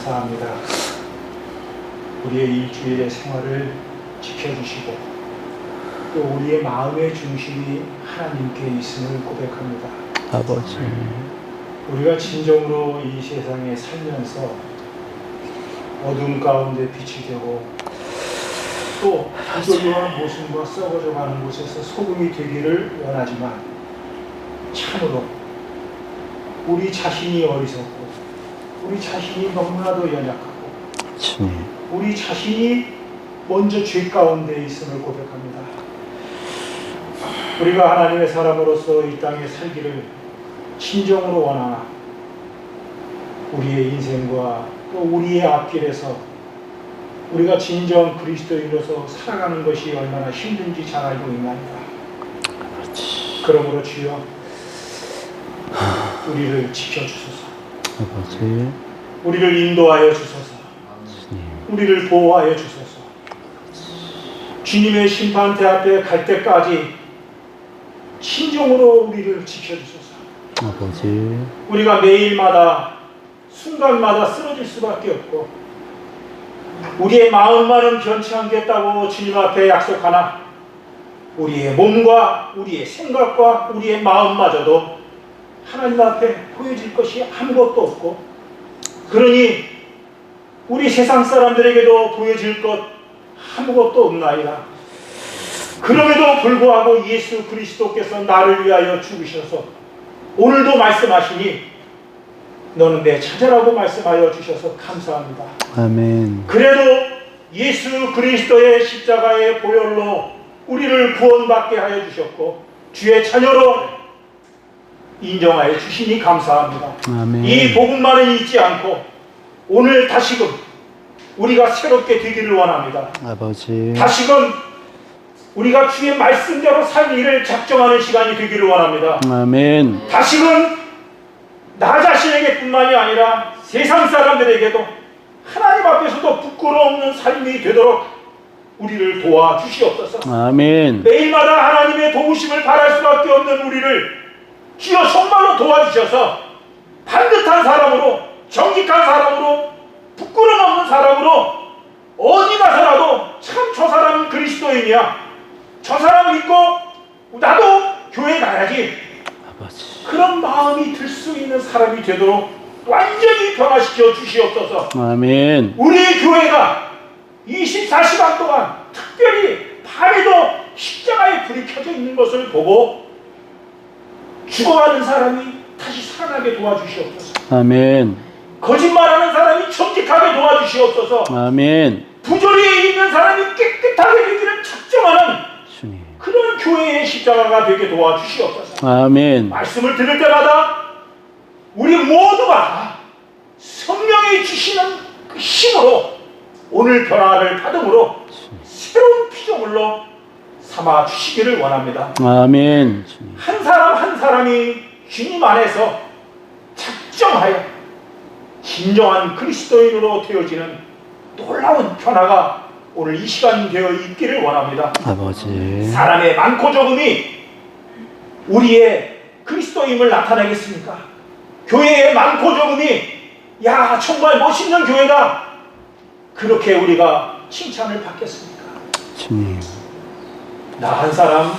감사합니다. 우리의 일주일의 생활을 지켜주시고 또 우리의 마음의 중심이 하나님께 있음을 고백합니다. 아버지, 우리가 진정으로 이 세상에 살면서 어둠 가운데 빛이 되고 또 부조리와 모순과 썩어져 가는 곳에서 소금이 되기를 원하지만 참으로 우리 자신이 어리석고 우리 자신이 너무나도 연약하고 주님, 우리 자신이 먼저 죄 가운데 있음을 고백합니다. 우리가 하나님의 사람으로서 이 땅에 살기를 진정으로 원하나 우리의 인생과 또 우리의 앞길에서 우리가 진정 그리스도인으로서 살아가는 것이 얼마나 힘든지 잘 알고 있나이다. 그러므로 주여 우리를 지켜주소서. 아버지, 우리를 인도하여 주소서. 주님, 우리를 보호하여 주소서. 주님의 심판대 앞에 갈 때까지 진정으로 우리를 지켜주소서. 아버지, 우리가 매일마다 순간마다 쓰러질 수밖에 없고 우리의 마음만은 변치 않겠다고 주님 앞에 약속하나 우리의 몸과 우리의 생각과 우리의 마음마저도 하나님 앞에 보여질 것이 아무것도 없고 그러니 우리 세상 사람들에게도 보여질 것 아무것도 없나이다. 그럼에도 불구하고 예수 그리스도께서 나를 위하여 죽으셔서 오늘도 말씀하시니 너는 내 찾아라고 말씀하여 주셔서 감사합니다. 아멘. 그래도 예수 그리스도의 십자가의 보혈로 우리를 구원받게 하여 주셨고 주의 자녀로 인정하여 주시니 감사합니다. 아멘. 이 복음만은 잊지 않고 오늘 다시금 우리가 새롭게 되기를 원합니다. 아버지, 다시금 우리가 주의 말씀대로 살 일을 작정하는 시간이 되기를 원합니다. 아멘. 다시금 나 자신에게 뿐만이 아니라 세상 사람들에게도 하나님 앞에서도 부끄러움없는 삶이 되도록 우리를 도와주시옵소서. 아멘. 매일마다 하나님의 도우심을 바랄 수밖에 없는 우리를 주여 정말로 도와주셔서 반듯한 사람으로 정직한 사람으로 부끄러움 없는 사람으로 어디 가서라도 참 저 사람은 그리스도인이야, 저 사람 믿고 나도 교회 가야지, 아버지, 그런 마음이 들 수 있는 사람이 되도록 완전히 변화시켜 주시옵소서. 아멘. 우리 교회가 24시간 동안 특별히 밤에도 십자가에 불이 켜져 있는 것을 보고 죽어가는 사람이 다시 살아나게 도와주시옵소서. 아멘. 거짓말하는 사람이 정직하게 도와주시옵소서. 아멘. 부조리에 있는 사람이 깨끗하게 되기를 작정하는 주님, 그런 교회의 십자가가 되게 도와주시옵소서. 아멘. 말씀을 들을 때마다 우리 모두가 성령이 주시는 그 힘으로 오늘 변화를 받음으로 새로운 피조물로 삼아 주시기를 원합니다. 아멘. 주님, 한 사람 한 사람이 주님 안에서 작정하여 진정한 그리스도인으로 되어지는 놀라운 변화가 오늘 이 시간이 되어 있기를 원합니다. 아버지, 사람의 많고 적음이 우리의 그리스도임을 나타내겠습니까? 교회의 많고 적음이 야 정말 멋있는 교회다, 그렇게 우리가 칭찬을 받겠습니까? 주님, 나 한 사람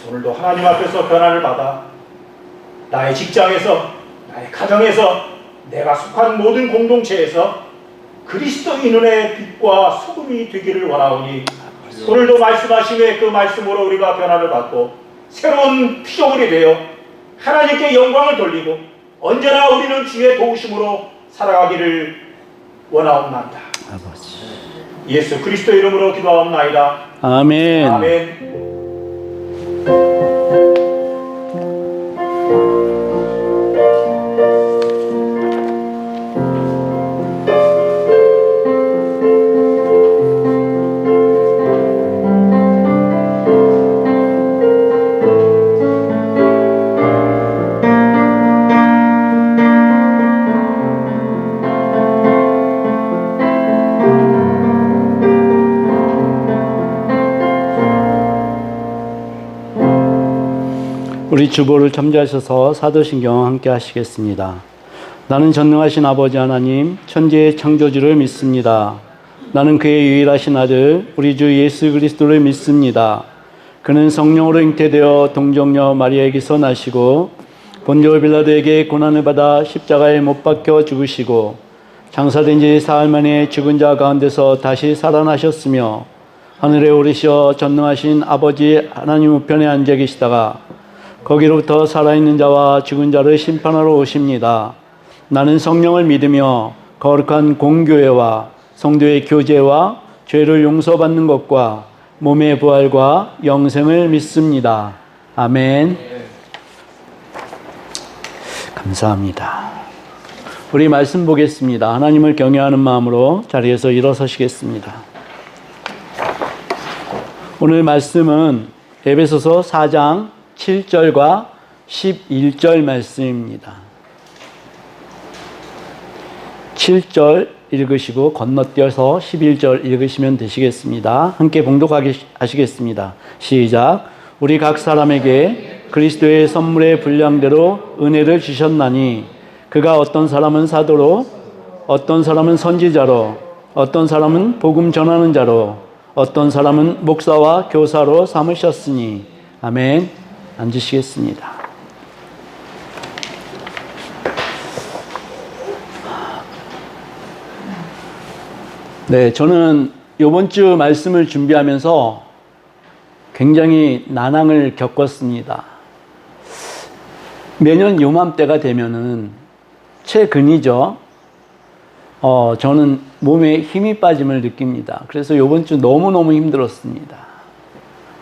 오늘도 하나님 앞에서 변화를 받아 나의 직장에서, 나의 가정에서, 내가 속한 모든 공동체에서 그리스도인의 빛과 소금이 되기를 원하오니 오늘도 말씀하심에 그 말씀으로 우리가 변화를 받고 새로운 피조물이 되어 하나님께 영광을 돌리고 언제나 우리는 주의 도우심으로 살아가기를 원하옵나이다. 아버지. 예수 그리스도 이름으로 기도하옵나이다. 아멘. 아멘. 우리 주보를 참조하셔서 사도신경 함께 하시겠습니다. 나는 전능하신 아버지 하나님, 천지의 창조주를 믿습니다. 나는 그의 유일하신 아들, 우리 주 예수 그리스도를 믿습니다. 그는 성령으로 잉태되어 동정녀 마리아에게서 나시고 본디오 빌라도에게 고난을 받아 십자가에 못 박혀 죽으시고 장사된 지 사흘 만에 죽은 자 가운데서 다시 살아나셨으며 하늘에 오르시어 전능하신 아버지 하나님 우편에 앉아 계시다가 거기로부터 살아있는 자와 죽은 자를 심판하러 오십니다. 나는 성령을 믿으며 거룩한 공교회와 성도의 교제와 죄를 용서받는 것과 몸의 부활과 영생을 믿습니다. 아멘. 감사합니다. 우리 말씀 보겠습니다. 하나님을 경외하는 마음으로 자리에서 일어서시겠습니다. 오늘 말씀은 에베소서 4장 7절과 11절 말씀입니다. 7절 읽으시고 건너뛰어서 11절 읽으시면 되시겠습니다. 함께 봉독하시겠습니다. 시작. 우리 각 사람에게 그리스도의 선물의 분량대로 은혜를 주셨나니 그가 어떤 사람은 사도로, 어떤 사람은 선지자로, 어떤 사람은 복음 전하는 자로, 어떤 사람은 목사와 교사로 삼으셨으니. 아멘. 앉으시겠습니다. 네, 저는 이번 주 말씀을 준비하면서 굉장히 난항을 겪었습니다. 매년 요맘때가 되면은 최근이죠. 저는 몸에 힘이 빠짐을 느낍니다. 그래서 이번 주 너무너무 힘들었습니다.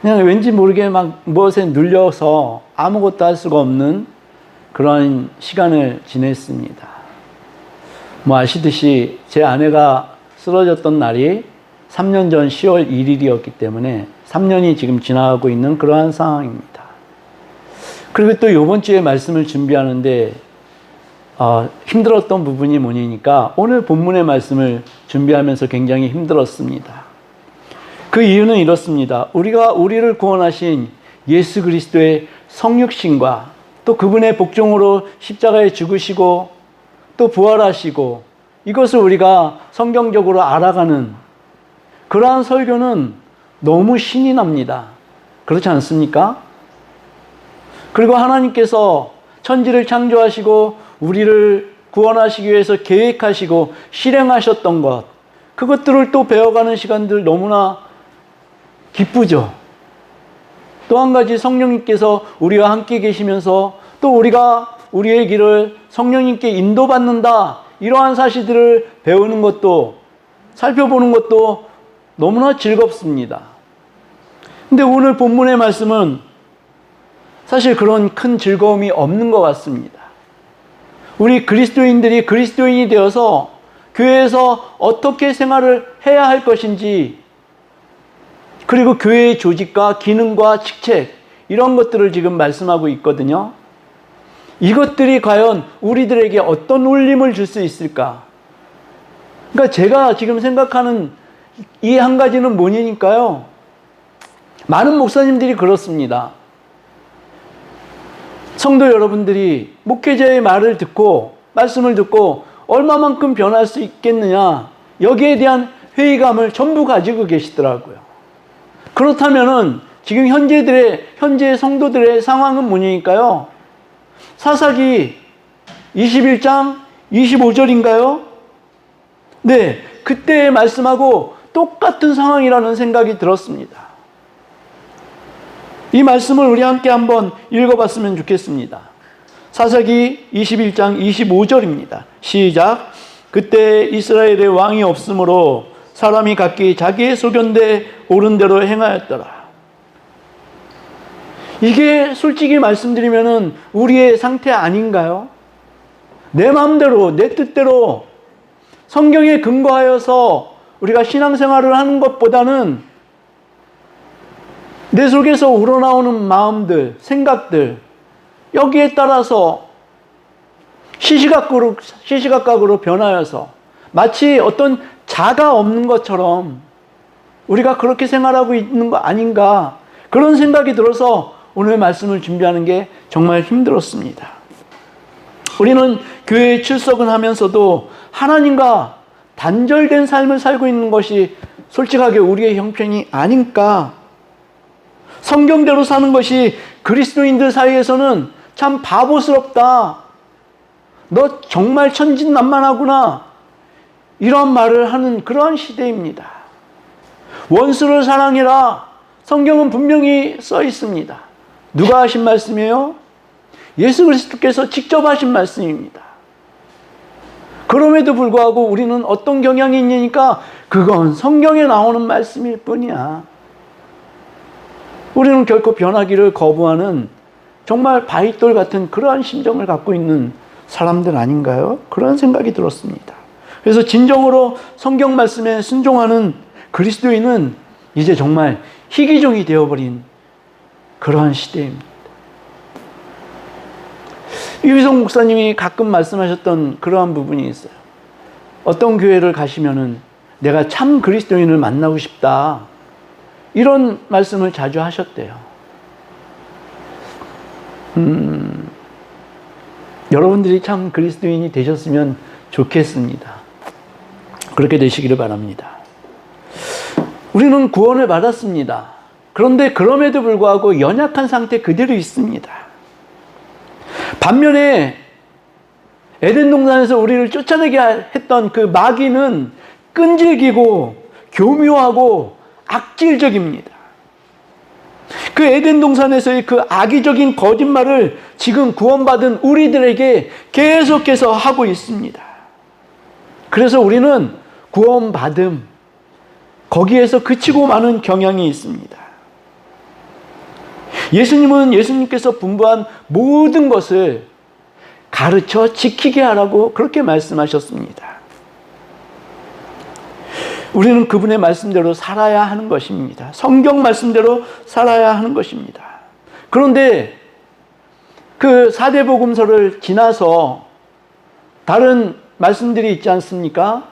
그냥 왠지 모르게 막 무엇에 눌려서 아무것도 할 수가 없는 그런 시간을 지냈습니다. 뭐 아시듯이 제 아내가 쓰러졌던 날이 3년 전 10월 1일이었기 때문에 3년이 지금 지나가고 있는 그러한 상황입니다. 그리고 또 이번 주에 말씀을 준비하는데 힘들었던 부분이 뭐냐니까 오늘 본문의 말씀을 준비하면서 굉장히 힘들었습니다. 그 이유는 이렇습니다. 우리가 우리를 구원하신 예수 그리스도의 성육신과 또 그분의 복종으로 십자가에 죽으시고 또 부활하시고 이것을 우리가 성경적으로 알아가는 그러한 설교는 너무 신이 납니다. 그렇지 않습니까? 그리고 하나님께서 천지를 창조하시고 우리를 구원하시기 위해서 계획하시고 실행하셨던 것, 그것들을 또 배워가는 시간들 너무나 기쁘죠. 또 한 가지 성령님께서 우리와 함께 계시면서 또 우리가 우리의 길을 성령님께 인도받는다, 이러한 사실들을 배우는 것도 살펴보는 것도 너무나 즐겁습니다. 근데 오늘 본문의 말씀은 사실 그런 큰 즐거움이 없는 것 같습니다. 우리 그리스도인들이 그리스도인이 되어서 교회에서 어떻게 생활을 해야 할 것인지, 그리고 교회의 조직과 기능과 직책, 이런 것들을 지금 말씀하고 있거든요. 이것들이 과연 우리들에게 어떤 울림을 줄 수 있을까? 그러니까 제가 지금 생각하는 이 한 가지는 뭐냐니까요. 많은 목사님들이 그렇습니다. 성도 여러분들이 목회자의 말을 듣고 말씀을 듣고 얼마만큼 변할 수 있겠느냐, 여기에 대한 회의감을 전부 가지고 계시더라고요. 그렇다면은 지금 현재 성도들의 상황은 뭐냐니까요. 사사기 21장 25절인가요? 네, 그때의 말씀하고 똑같은 상황이라는 생각이 들었습니다. 이 말씀을 우리 함께 한번 읽어봤으면 좋겠습니다. 사사기 21장 25절입니다. 시작. 그때 이스라엘의 왕이 없으므로 사람이 각기 자기의 소견대에 옳은 대로 행하였더라. 이게 솔직히 말씀드리면은 우리의 상태 아닌가요? 내 마음대로, 내 뜻대로 성경에 근거하여서 우리가 신앙생활을 하는 것보다는 내 속에서 우러나오는 마음들, 생각들, 여기에 따라서 시시각각으로 변하여서 마치 어떤 자가 없는 것처럼 우리가 그렇게 생활하고 있는 거 아닌가, 그런 생각이 들어서 오늘 말씀을 준비하는 게 정말 힘들었습니다. 우리는 교회에 출석은 하면서도 하나님과 단절된 삶을 살고 있는 것이 솔직하게 우리의 형편이 아닌가. 성경대로 사는 것이 그리스도인들 사이에서는 참 바보스럽다. 너 정말 천진난만하구나. 이런 말을 하는 그러한 시대입니다. 원수를 사랑해라. 성경은 분명히 써 있습니다. 누가 하신 말씀이에요? 예수 그리스도께서 직접 하신 말씀입니다. 그럼에도 불구하고 우리는 어떤 경향이 있냐니까 그건 성경에 나오는 말씀일 뿐이야. 우리는 결코 변하기를 거부하는 정말 바위돌 같은 그러한 심정을 갖고 있는 사람들 아닌가요? 그런 생각이 들었습니다. 그래서 진정으로 성경 말씀에 순종하는 그리스도인은 이제 정말 희귀종이 되어버린 그러한 시대입니다. 유희성 목사님이 가끔 말씀하셨던 그러한 부분이 있어요. 어떤 교회를 가시면은 내가 참 그리스도인을 만나고 싶다. 이런 말씀을 자주 하셨대요. 여러분들이 참 그리스도인이 되셨으면 좋겠습니다. 그렇게 되시기를 바랍니다. 우리는 구원을 받았습니다. 그런데 그럼에도 불구하고 연약한 상태 그대로 있습니다. 반면에 에덴 동산에서 우리를 쫓아내게 했던 그 마귀는 끈질기고 교묘하고 악질적입니다. 그 에덴 동산에서의 그 악의적인 거짓말을 지금 구원받은 우리들에게 계속해서 하고 있습니다. 그래서 우리는 구원받음, 거기에서 그치고 마는 경향이 있습니다. 예수님은 예수님께서 분부한 모든 것을 가르쳐 지키게 하라고 그렇게 말씀하셨습니다. 우리는 그분의 말씀대로 살아야 하는 것입니다. 성경 말씀대로 살아야 하는 것입니다. 그런데 그 사대복음서를 지나서 다른 말씀들이 있지 않습니까?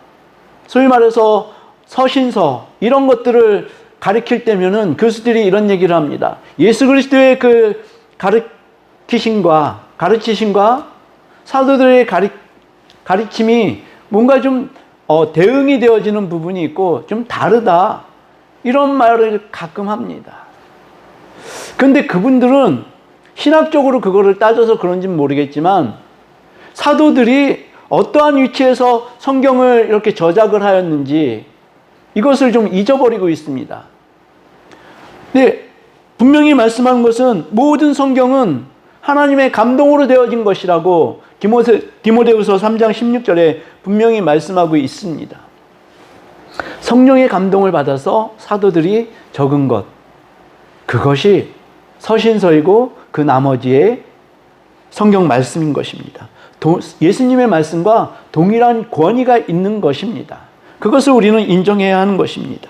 소위 말해서 서신서 이런 것들을 가르칠 때면은 교수들이 이런 얘기를 합니다. 예수 그리스도의 그 가르치심과 사도들의 가르침이 뭔가 좀 대응이 되어지는 부분이 있고 좀 다르다. 이런 말을 가끔 합니다. 그런데 그분들은 신학적으로 그거를 따져서 그런지는 모르겠지만 사도들이 어떠한 위치에서 성경을 이렇게 저작을 하였는지 이것을 좀 잊어버리고 있습니다. 근데 분명히 말씀한 것은 모든 성경은 하나님의 감동으로 되어진 것이라고 디모데후서 3장 16절에 분명히 말씀하고 있습니다. 성령의 감동을 받아서 사도들이 적은 것, 그것이 서신서이고 그 나머지의 성경 말씀인 것입니다. 예수님의 말씀과 동일한 권위가 있는 것입니다. 그것을 우리는 인정해야 하는 것입니다.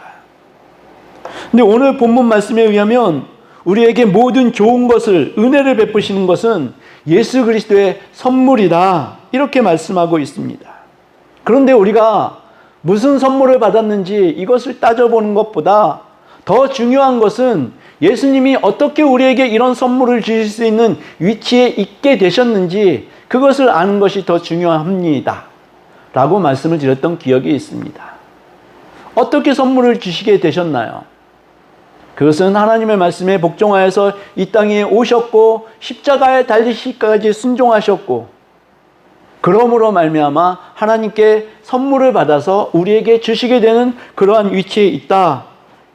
근데 오늘 본문 말씀에 의하면 우리에게 모든 좋은 것을, 은혜를 베푸시는 것은 예수 그리스도의 선물이다. 이렇게 말씀하고 있습니다. 그런데 우리가 무슨 선물을 받았는지 이것을 따져보는 것보다 더 중요한 것은 예수님이 어떻게 우리에게 이런 선물을 주실 수 있는 위치에 있게 되셨는지 그것을 아는 것이 더 중요합니다. 라고 말씀을 드렸던 기억이 있습니다. 어떻게 선물을 주시게 되셨나요? 그것은 하나님의 말씀에 복종하여서 이 땅에 오셨고 십자가에 달리시기까지 순종하셨고 그러므로 말미암아 하나님께 선물을 받아서 우리에게 주시게 되는 그러한 위치에 있다.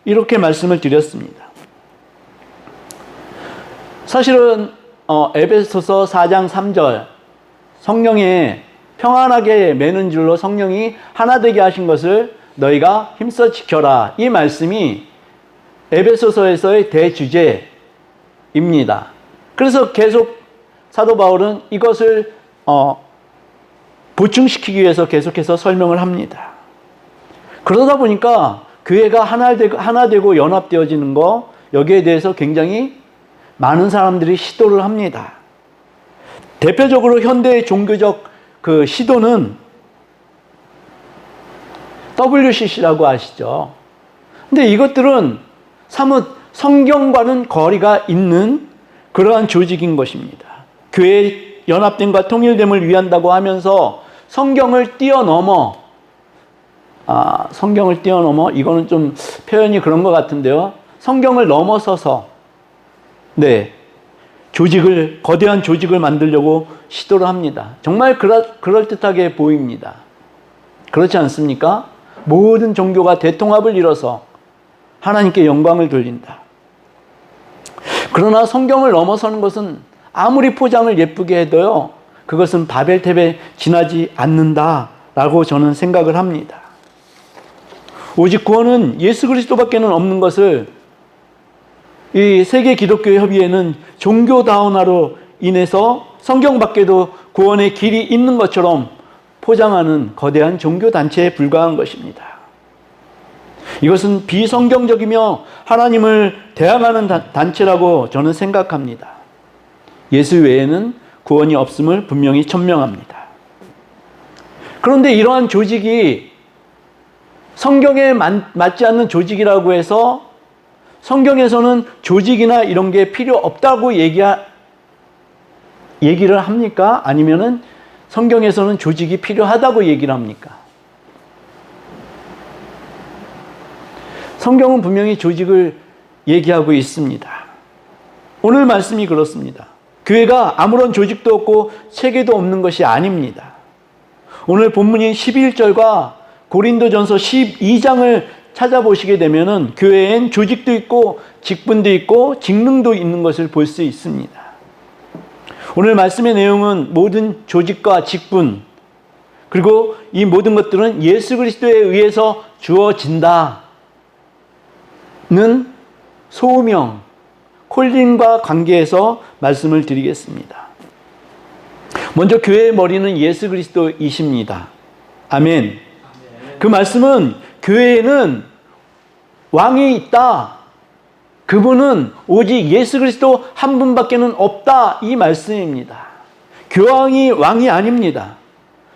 이렇게 말씀을 드렸습니다. 사실은 에베소서 4장 3절 성령에 평안하게 매는 줄로 성령이 하나 되게 하신 것을 너희가 힘써 지켜라. 이 말씀이 에베소서에서의 대주제입니다. 그래서 계속 사도 바울은 이것을 보충시키기 위해서 계속해서 설명을 합니다. 그러다 보니까 교회가 하나 되고 연합되어지는 거 여기에 대해서 굉장히 많은 사람들이 시도를 합니다. 대표적으로 현대의 종교적 그 시도는 WCC라고 아시죠? 근데 이것들은 사뭇 성경과는 거리가 있는 그러한 조직인 것입니다. 교회 연합됨과 통일됨을 위한다고 하면서 성경을 뛰어넘어 이거는 좀 표현이 그런 것 같은데요. 성경을 넘어서서 거대한 조직을 만들려고 시도를 합니다. 정말 그럴듯하게 보입니다. 그렇지 않습니까? 모든 종교가 대통합을 이뤄서 하나님께 영광을 돌린다. 그러나 성경을 넘어서는 것은 아무리 포장을 예쁘게 해도요, 그것은 바벨탑에 지나지 않는다라고 저는 생각을 합니다. 오직 구원은 예수 그리스도밖에는 없는 것을 이 세계 기독교 협의회는 종교 다원화로 인해서 성경 밖에도 구원의 길이 있는 것처럼 포장하는 거대한 종교 단체에 불과한 것입니다. 이것은 비성경적이며 하나님을 대항하는 단체라고 저는 생각합니다. 예수 외에는 구원이 없음을 분명히 천명합니다. 그런데 이러한 조직이 성경에 맞지 않는 조직이라고 해서 성경에서는 조직이나 이런 게 필요 없다고 얘기를 합니까? 아니면은 성경에서는 조직이 필요하다고 얘기를 합니까? 성경은 분명히 조직을 얘기하고 있습니다. 오늘 말씀이 그렇습니다. 교회가 아무런 조직도 없고 체계도 없는 것이 아닙니다. 오늘 본문인 11절과 고린도전서 12장을 찾아보시게 되면은 교회엔 조직도 있고 직분도 있고 직능도 있는 것을 볼 수 있습니다. 오늘 말씀의 내용은 모든 조직과 직분, 그리고 이 모든 것들은 예수 그리스도에 의해서 주어진다는 소명, 콜링과 관계에서 말씀을 드리겠습니다. 먼저 교회의 머리는 예수 그리스도이십니다. 아멘. 그 말씀은 교회에는 왕이 있다. 그분은 오직 예수 그리스도 한 분밖에는 없다. 이 말씀입니다. 교황이 왕이 아닙니다.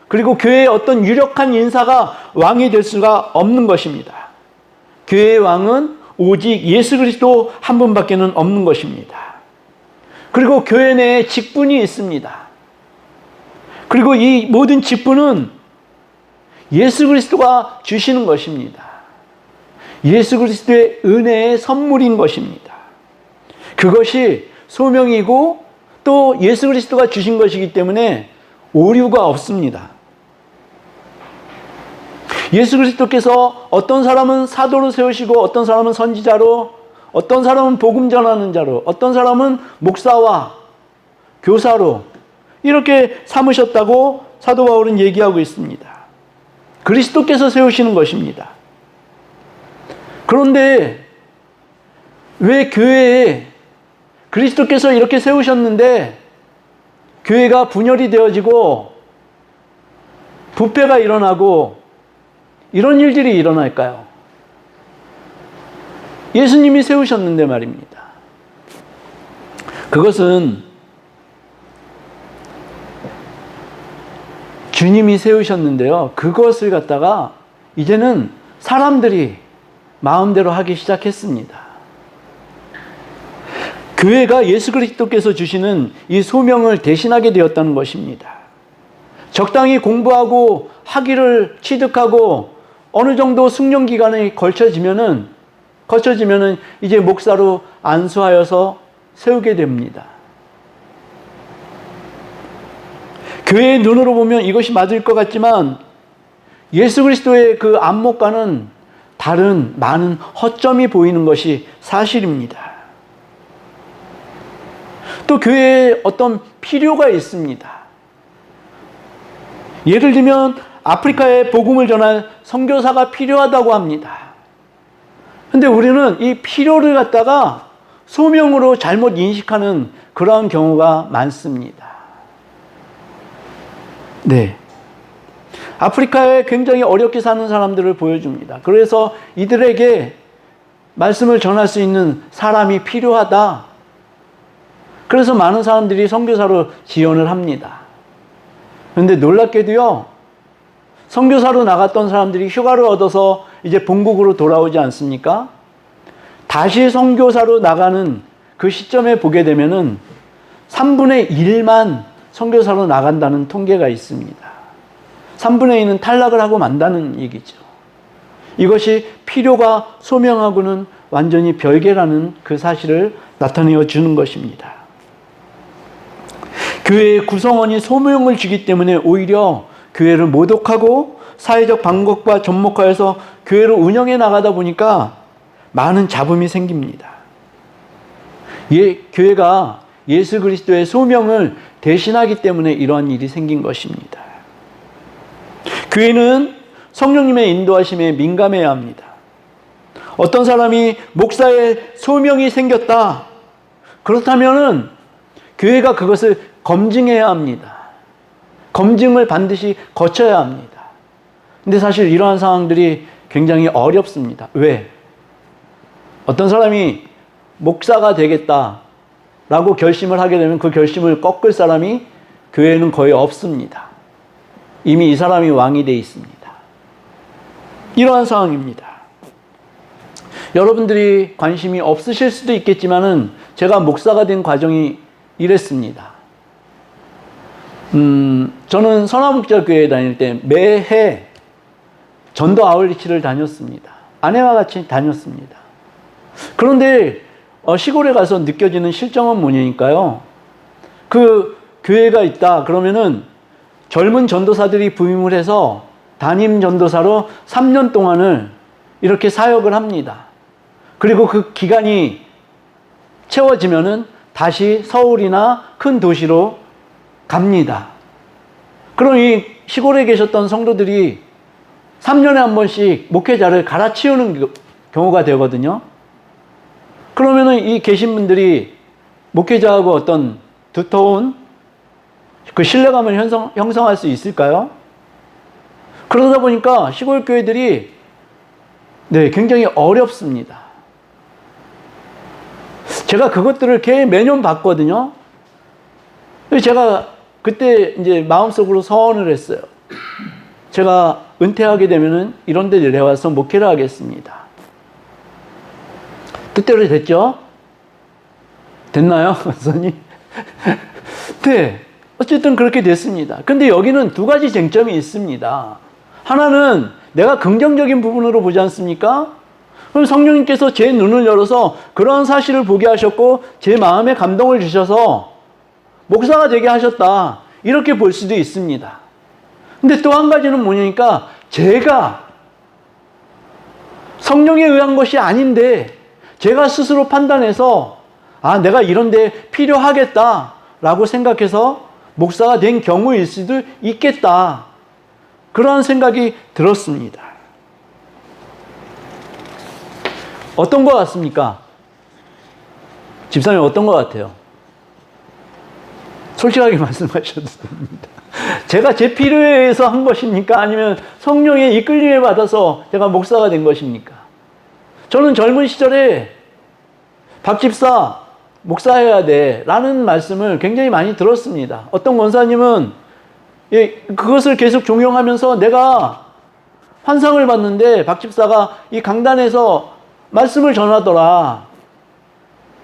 그리고 교회의 어떤 유력한 인사가 왕이 될 수가 없는 것입니다. 교회의 왕은 오직 예수 그리스도 한 분밖에는 없는 것입니다. 그리고 교회 내에 직분이 있습니다. 그리고 이 모든 직분은 예수 그리스도가 주시는 것입니다. 예수 그리스도의 은혜의 선물인 것입니다. 그것이 소명이고 또 예수 그리스도가 주신 것이기 때문에 오류가 없습니다. 예수 그리스도께서 어떤 사람은 사도로 세우시고 어떤 사람은 선지자로, 어떤 사람은 복음 전하는 자로, 어떤 사람은 목사와 교사로 이렇게 삼으셨다고 사도 바울은 얘기하고 있습니다. 그리스도께서 세우시는 것입니다. 그런데 왜 교회에 그리스도께서 이렇게 세우셨는데 교회가 분열이 되어지고 부패가 일어나고 이런 일들이 일어날까요? 예수님이 세우셨는데 말입니다. 그것은 주님이 세우셨는데요. 그것을 갖다가 이제는 사람들이 마음대로 하기 시작했습니다. 교회가 예수 그리스도께서 주시는 이 소명을 대신하게 되었다는 것입니다. 적당히 공부하고 학위를 취득하고 어느 정도 숙련 기간이 거쳐지면은 이제 목사로 안수하여서 세우게 됩니다. 교회의 눈으로 보면 이것이 맞을 것 같지만 예수 그리스도의 그 안목과는 다른 많은 허점이 보이는 것이 사실입니다. 또 교회에 어떤 필요가 있습니다. 예를 들면 아프리카에 복음을 전할 선교사가 필요하다고 합니다. 근데 우리는 이 필요를 갖다가 소명으로 잘못 인식하는 그러한 경우가 많습니다. 네. 아프리카에 굉장히 어렵게 사는 사람들을 보여줍니다. 그래서 이들에게 말씀을 전할 수 있는 사람이 필요하다. 그래서 많은 사람들이 선교사로 지원을 합니다. 그런데 놀랍게도요, 선교사로 나갔던 사람들이 휴가를 얻어서 이제 본국으로 돌아오지 않습니까? 다시 선교사로 나가는 그 시점에 보게 되면은 3분의 1만 선교사로 나간다는 통계가 있습니다. 3분의 2는 탈락을 하고 만다는 얘기죠. 이것이 필요가 소명하고는 완전히 별개라는 그 사실을 나타내어 주는 것입니다. 교회의 구성원이 소명을 주기 때문에 오히려 교회를 모독하고 사회적 반곡과 접목하여서 교회를 운영해 나가다 보니까 많은 잡음이 생깁니다. 교회가 예수 그리스도의 소명을 대신하기 때문에 이러한 일이 생긴 것입니다. 교회는 성령님의 인도하심에 민감해야 합니다. 어떤 사람이 목사의 소명이 생겼다. 그렇다면은 교회가 그것을 검증해야 합니다. 검증을 반드시 거쳐야 합니다. 근데 사실 이러한 상황들이 굉장히 어렵습니다. 왜? 어떤 사람이 목사가 되겠다라고 결심을 하게 되면 그 결심을 꺾을 사람이 교회에는 거의 없습니다. 이미 이 사람이 왕이 되어 있습니다. 이러한 상황입니다. 여러분들이 관심이 없으실 수도 있겠지만은 제가 목사가 된 과정이 이랬습니다. 저는 선화목자교회에 다닐 때 매해 전도 아울리치를 다녔습니다. 아내와 같이 다녔습니다. 그런데 시골에 가서 느껴지는 실정은 뭐냐니까요. 그 교회가 있다 그러면은 젊은 전도사들이 부임을 해서 담임 전도사로 3년 동안을 이렇게 사역을 합니다. 그리고 그 기간이 채워지면은 다시 서울이나 큰 도시로 갑니다. 그럼 이 시골에 계셨던 성도들이 3년에 한 번씩 목회자를 갈아치우는 경우가 되거든요. 그러면은 이 계신 분들이 목회자하고 어떤 두터운 그 신뢰감을 형성할 수 있을까요? 그러다 보니까 시골 교회들이 굉장히 어렵습니다. 제가 그것들을 매년 봤거든요. 제가 그때 이제 마음속으로 서원을 했어요. 제가 은퇴하게 되면은 이런 데 내려와서 목회를 하겠습니다. 뜻대로 됐죠? 됐나요, 선생님? 네. 어쨌든 그렇게 됐습니다. 근데 여기는 두 가지 쟁점이 있습니다. 하나는 내가 긍정적인 부분으로 보지 않습니까? 그럼 성령님께서 제 눈을 열어서 그런 사실을 보게 하셨고 제 마음에 감동을 주셔서 목사가 되게 하셨다. 이렇게 볼 수도 있습니다. 근데 또 한 가지는 뭐냐니까 제가 성령에 의한 것이 아닌데 제가 스스로 판단해서 내가 이런 데 필요하겠다라고 생각해서 목사가 된 경우일 수도 있겠다. 그러한 생각이 들었습니다. 어떤 것 같습니까? 집사님 어떤 것 같아요? 솔직하게 말씀하셔도 됩니다. 제가 제 필요에 의해서 한 것입니까? 아니면 성령의 이끌림을 받아서 제가 목사가 된 것입니까? 저는 젊은 시절에 박 집사 목사해야 돼 라는 말씀을 굉장히 많이 들었습니다. 어떤 권사님은 그것을 계속 종용하면서 내가 환상을 봤는데 박 집사가 이 강단에서 말씀을 전하더라.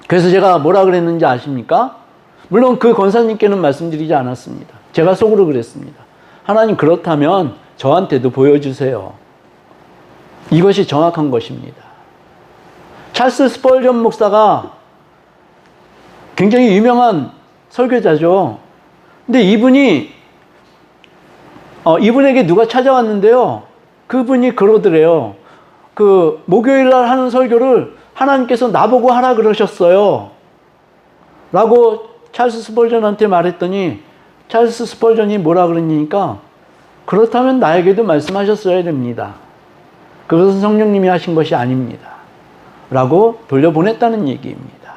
그래서 제가 뭐라 그랬는지 아십니까? 물론 그 권사님께는 말씀드리지 않았습니다. 제가 속으로 그랬습니다. 하나님 그렇다면 저한테도 보여주세요. 이것이 정확한 것입니다. 찰스 스펄전 목사가 굉장히 유명한 설교자죠. 근데 이분에게 누가 찾아왔는데요. 그분이 그러더래요. 그 목요일 날 하는 설교를 하나님께서 나보고 하라 그러셨어요. 라고 찰스 스펄전한테 말했더니 찰스 스펄전이 뭐라 그러니까 그렇다면 나에게도 말씀하셨어야 됩니다. 그것은 성령님이 하신 것이 아닙니다. 라고 돌려보냈다는 얘기입니다.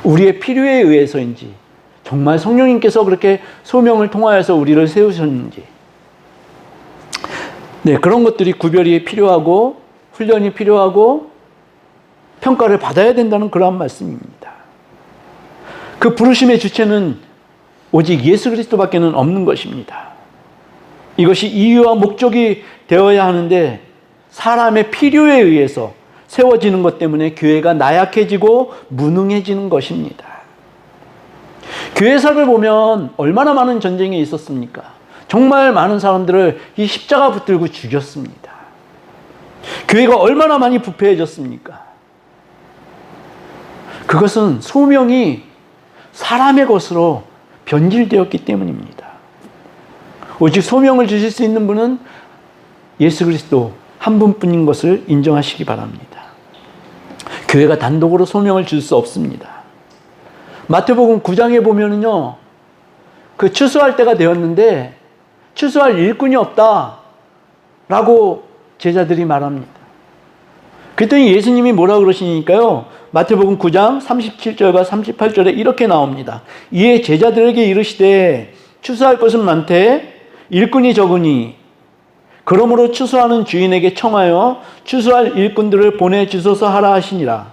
우리의 필요에 의해서인지 정말 성령님께서 그렇게 소명을 통하여서 우리를 세우셨는지 그런 것들이 구별이 필요하고 훈련이 필요하고 평가를 받아야 된다는 그러한 말씀입니다. 그 부르심의 주체는 오직 예수 그리스도밖에는 없는 것입니다. 이것이 이유와 목적이 되어야 하는데 사람의 필요에 의해서 세워지는 것 때문에 교회가 나약해지고 무능해지는 것입니다. 교회사를 보면 얼마나 많은 전쟁이 있었습니까? 정말 많은 사람들을 이 십자가 붙들고 죽였습니다. 교회가 얼마나 많이 부패해졌습니까? 그것은 소명이 사람의 것으로 변질되었기 때문입니다. 오직 소명을 주실 수 있는 분은 예수 그리스도 한 분뿐인 것을 인정하시기 바랍니다. 교회가 단독으로 소명을 줄 수 없습니다. 마태복음 9장에 보면은요, 그 추수할 때가 되었는데 추수할 일꾼이 없다라고 제자들이 말합니다. 그랬더니 예수님이 뭐라 그러시니까요, 마태복음 9장 37절과 38절에 이렇게 나옵니다. 이에 제자들에게 이르시되 추수할 것은 많되 일꾼이 적으니 그러므로 추수하는 주인에게 청하여 추수할 일꾼들을 보내주소서 하라 하시니라.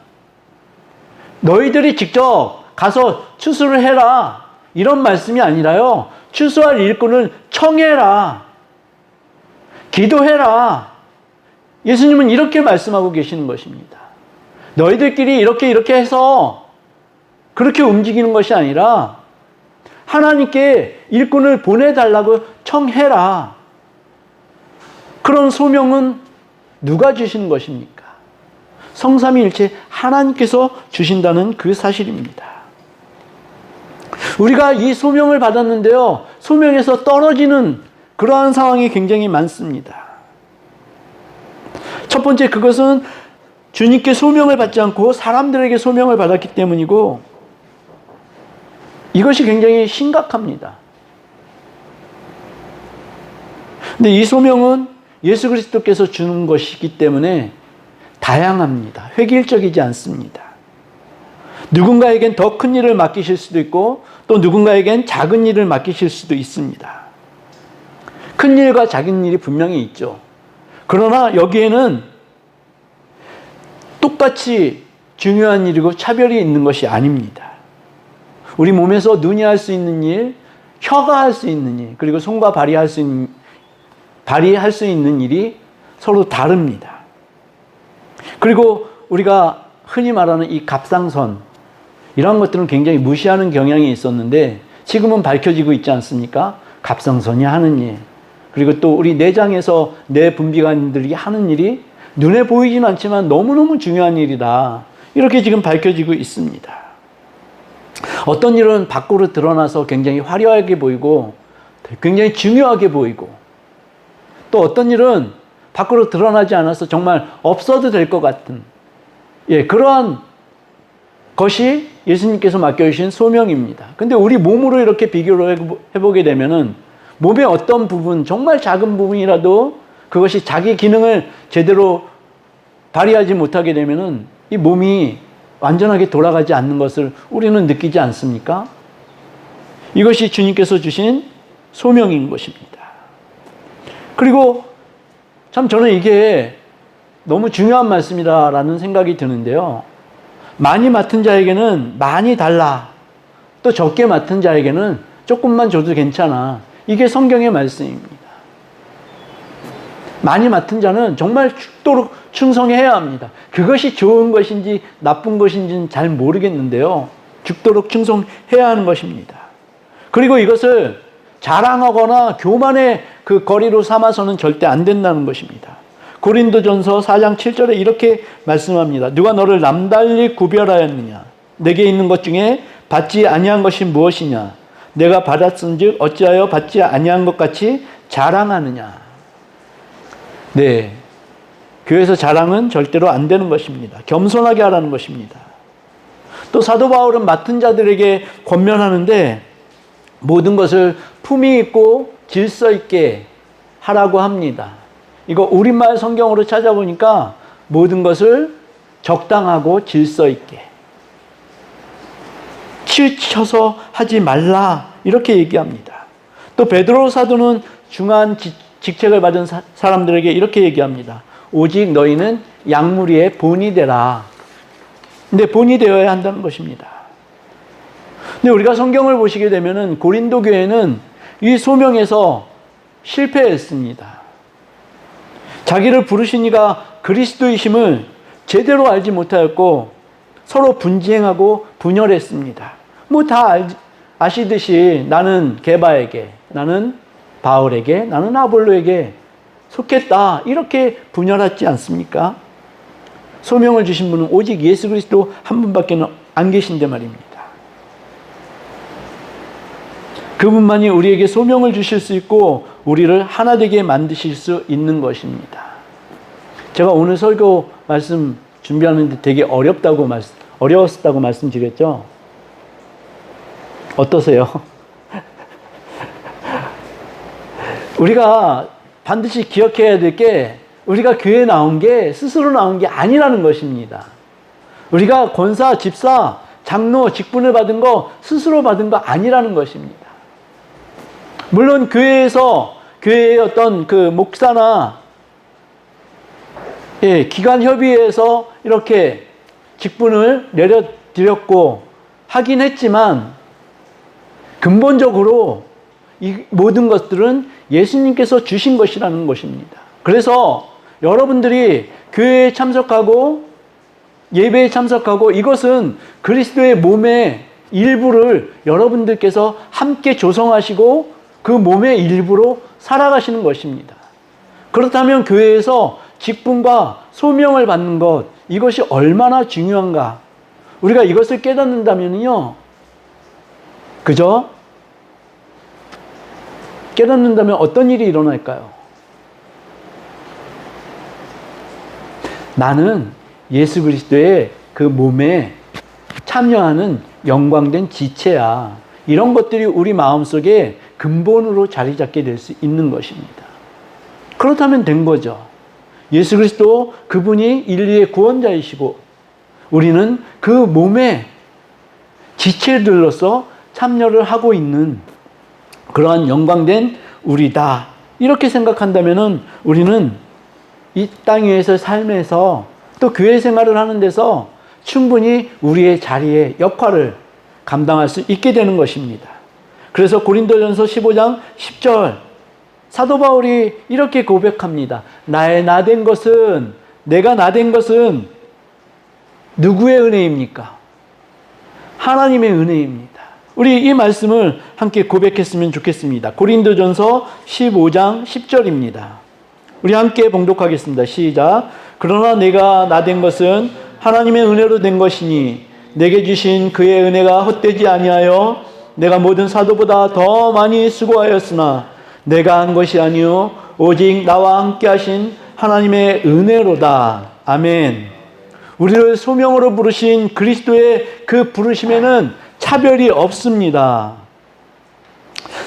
너희들이 직접 가서 추수를 해라, 이런 말씀이 아니라요, 추수할 일꾼을 청해라, 기도해라. 예수님은 이렇게 말씀하고 계시는 것입니다. 너희들끼리 이렇게 해서 그렇게 움직이는 것이 아니라 하나님께 일꾼을 보내달라고 청해라. 그런 소명은 누가 주시는 것입니까? 성삼위일체 하나님께서 주신다는 그 사실입니다. 우리가 이 소명을 받았는데요, 소명에서 떨어지는 그러한 상황이 굉장히 많습니다. 첫 번째, 그것은 주님께 소명을 받지 않고 사람들에게 소명을 받았기 때문이고, 이것이 굉장히 심각합니다. 근데 이 소명은 예수 그리스도께서 주는 것이기 때문에 다양합니다. 획일적이지 않습니다. 누군가에겐 더 큰 일을 맡기실 수도 있고, 또 누군가에겐 작은 일을 맡기실 수도 있습니다. 큰 일과 작은 일이 분명히 있죠. 그러나 여기에는 똑같이 중요한 일이고 차별이 있는 것이 아닙니다. 우리 몸에서 눈이 할 수 있는 일, 혀가 할 수 있는 일, 그리고 손과 발이 할 수 있는 일이 서로 다릅니다. 그리고 우리가 흔히 말하는 이 갑상선, 이런 것들은 굉장히 무시하는 경향이 있었는데 지금은 밝혀지고 있지 않습니까? 갑상선이 하는 일, 그리고 또 우리 내장에서 내 분비관들이 하는 일이 눈에 보이진 않지만 너무너무 중요한 일이다, 이렇게 지금 밝혀지고 있습니다. 어떤 일은 밖으로 드러나서 굉장히 화려하게 보이고 굉장히 중요하게 보이고, 또 어떤 일은 밖으로 드러나지 않아서 정말 없어도 될 것 같은, 그러한 것이 예수님께서 맡겨주신 소명입니다. 근데 우리 몸으로 이렇게 비교를 해보게 되면은 몸의 어떤 부분, 정말 작은 부분이라도 그것이 자기 기능을 제대로 발휘하지 못하게 되면은 이 몸이 완전하게 돌아가지 않는 것을 우리는 느끼지 않습니까? 이것이 주님께서 주신 소명인 것입니다. 그리고 참 저는 이게 너무 중요한 말씀이다라는 생각이 드는데요. 많이 맡은 자에게는 많이 달라, 또 적게 맡은 자에게는 조금만 줘도 괜찮아. 이게 성경의 말씀입니다. 많이 맡은 자는 정말 죽도록 충성해야 합니다. 그것이 좋은 것인지 나쁜 것인지는 잘 모르겠는데요, 죽도록 충성해야 하는 것입니다. 그리고 이것을 자랑하거나 교만의 그 거리로 삼아서는 절대 안 된다는 것입니다. 고린도전서 4장 7절에 이렇게 말씀합니다. 누가 너를 남달리 구별하였느냐? 내게 있는 것 중에 받지 아니한 것이 무엇이냐? 내가 받았은즉 어찌하여 받지 아니한 것 같이 자랑하느냐? 네, 교회에서 자랑은 절대로 안 되는 것입니다. 겸손하게 하라는 것입니다. 또 사도 바울은 맡은 자들에게 권면하는데 모든 것을 품위 있고 질서 있게 하라고 합니다. 이거 우리말 성경으로 찾아보니까 모든 것을 적당하고 질서 있게, 치우쳐서 하지 말라, 이렇게 얘기합니다. 또 베드로 사도는 중한 직책을 받은 사람들에게 이렇게 얘기합니다. 오직 너희는 양무리의 본이 되라. 근데 본이 되어야 한다는 것입니다. 근데 우리가 성경을 보시게 되면은 고린도 교회는 이 소명에서 실패했습니다. 자기를 부르신 이가 그리스도이심을 제대로 알지 못하였고 서로 분쟁하고 분열했습니다. 뭐 다 아시듯이 나는 게바에게, 나는 바울에게, 나는 아볼로에게 속했다. 이렇게 분열하지 않습니까? 소명을 주신 분은 오직 예수 그리스도 한 분밖에 안 계신데 말입니다. 그분만이 우리에게 소명을 주실 수 있고 우리를 하나 되게 만드실 수 있는 것입니다. 제가 오늘 설교 말씀 준비하는데 되게 어려웠다고 말씀드렸죠? 어떠세요? 우리가 반드시 기억해야 될 게 우리가 교회에 나온 게 스스로 나온 게 아니라는 것입니다. 우리가 권사, 집사, 장로, 직분을 받은 거 스스로 받은 거 아니라는 것입니다. 물론 교회의 어떤 그 목사나 기관 협의회에서 이렇게 직분을 내려드렸고 하긴 했지만 근본적으로 이 모든 것들은 예수님께서 주신 것이라는 것입니다. 그래서 여러분들이 교회에 참석하고 예배에 참석하고 이것은 그리스도의 몸의 일부를 여러분들께서 함께 조성하시고 그 몸의 일부로 살아가시는 것입니다. 그렇다면 교회에서 직분과 소명을 받는 것, 이것이 얼마나 중요한가. 우리가 이것을 깨닫는다면요. 그죠? 깨닫는다면 어떤 일이 일어날까요? 나는 예수 그리스도의 그 몸에 참여하는 영광된 지체야. 이런 것들이 우리 마음속에 근본으로 자리 잡게 될 수 있는 것입니다. 그렇다면 된 거죠. 예수 그리스도 그분이 인류의 구원자이시고 우리는 그 몸의 지체들로서 참여를 하고 있는 그러한 영광된 우리다. 이렇게 생각한다면 우리는 이 땅 위에서 삶에서 또 교회 생활을 하는 데서 충분히 우리의 자리에 역할을 감당할 수 있게 되는 것입니다. 그래서 고린도전서 15장 10절 사도 바울이 이렇게 고백합니다. 내가 나된 것은 누구의 은혜입니까? 하나님의 은혜입니다. 우리 이 말씀을 함께 고백했으면 좋겠습니다. 고린도전서 15장 10절입니다. 우리 함께 봉독하겠습니다. 시작. 그러나 내가 나된 것은 하나님의 은혜로 된 것이니 내게 주신 그의 은혜가 헛되지 아니하여 내가 모든 사도보다 더 많이 수고하였으나 내가 한 것이 아니요 오직 나와 함께 하신 하나님의 은혜로다. 아멘. 우리를 소명으로 부르신 그리스도의 그 부르심에는 차별이 없습니다.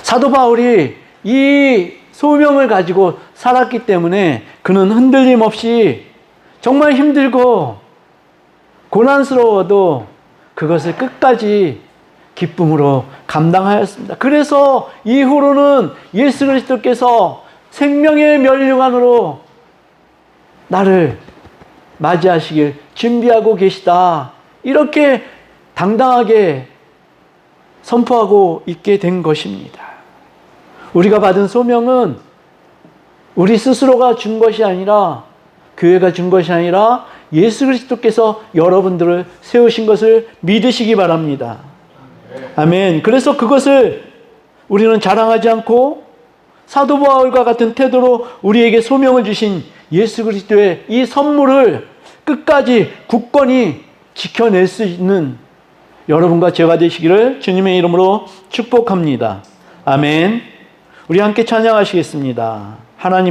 사도 바울이 이 소명을 가지고 살았기 때문에 그는 흔들림 없이 정말 힘들고 고난스러워도 그것을 끝까지 기쁨으로 감당하였습니다. 그래서 이후로는 예수 그리스도께서 생명의 면류관으로 나를 맞이하시길 준비하고 계시다. 이렇게 당당하게 선포하고 있게 된 것입니다. 우리가 받은 소명은 우리 스스로가 준 것이 아니라 교회가 준 것이 아니라 예수 그리스도께서 여러분들을 세우신 것을 믿으시기 바랍니다. 아멘. 그래서 그것을 우리는 자랑하지 않고 사도 바울과 같은 태도로 우리에게 소명을 주신 예수 그리스도의 이 선물을 끝까지 굳건히 지켜낼 수 있는 여러분과 제가 되시기를 주님의 이름으로 축복합니다. 아멘. 우리 함께 찬양하시겠습니다. 하나님